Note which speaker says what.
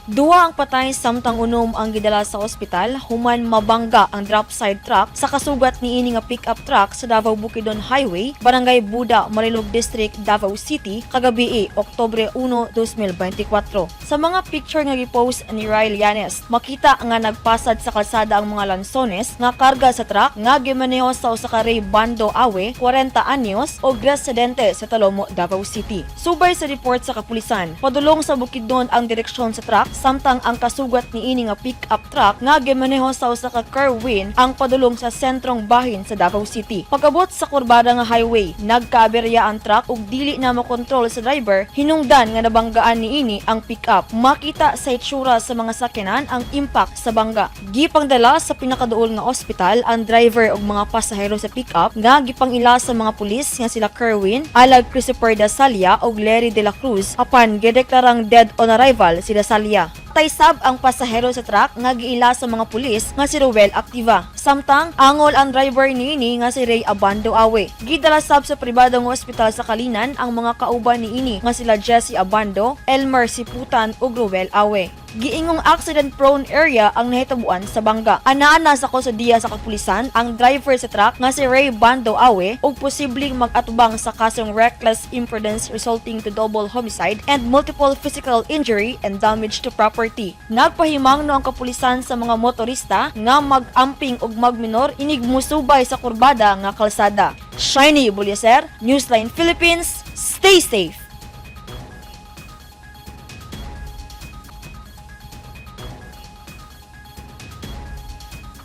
Speaker 1: Duha ang patay samtang unom ang gidala sa ospital human mabangga ang drop side truck sa kasugat niini nga pick-up truck sa Davao-Bukidnon Highway, Barangay Buda, Marilog District, Davao City, kagabi Oktubre 1, 2024. Sa mga picture nga gipost ni Ryle Yanes, makita nga nagpasad sa kalsada ang mga lansones nga karga sa truck nga gimaneho sa usa ka bando awe 40 anyos o residente sa Talomo, Davao City. Subay sa report sa kapulisan, padulong sa Bukidnon ang direksyon sa truck samtang ang kasugat niini nga pick-up truck nga gimaneho sa usa ka Kerwin ang padulong sa sentrong bahin sa Davao City. Pagabot sa kurbada nga highway, nagka aberya ang truck ug dili na makontrol sa driver, hinungdan nga nabanggaan niini ang pick-up. Makita sa itsura sa mga sakyanan ang impact sa bangga. Gipangdala sa pinakaduol nga ospital ang driver ug mga pasahero sa pick-up nga gipangila sa mga pulis nga sila Kerwin, Alag Christopher Dasalia ug Larry de la Cruz apan gideklarang dead on arrival si Dasalia. Taysab ang pasahero sa truck nga giila sa mga pulis nga si Ruel Activa. Samtang angol ang driver niini nga si Ray Abando Awe. Gidala sab sa pribadong ospital sa Kalinan ang mga kauban niini nga sila Jesse Abando, Elmer Siputan ug Ruel Awe. Giingong accident-prone area ang nahitabuan sa bangga. Anaa sa Gikustodiya sa kapulisan ang driver sa truck nga si Ray Bando Awe ug posibleng mag-atubang sa kasong reckless imprudence resulting to double homicide and multiple physical injury and damage to property. Nagpahimang no ang kapulisan sa mga motorista nga mag-amping ug magminor inig musubay sa kurbada nga kalsada. Shiny Bulyaser, Newsline Philippines, stay safe!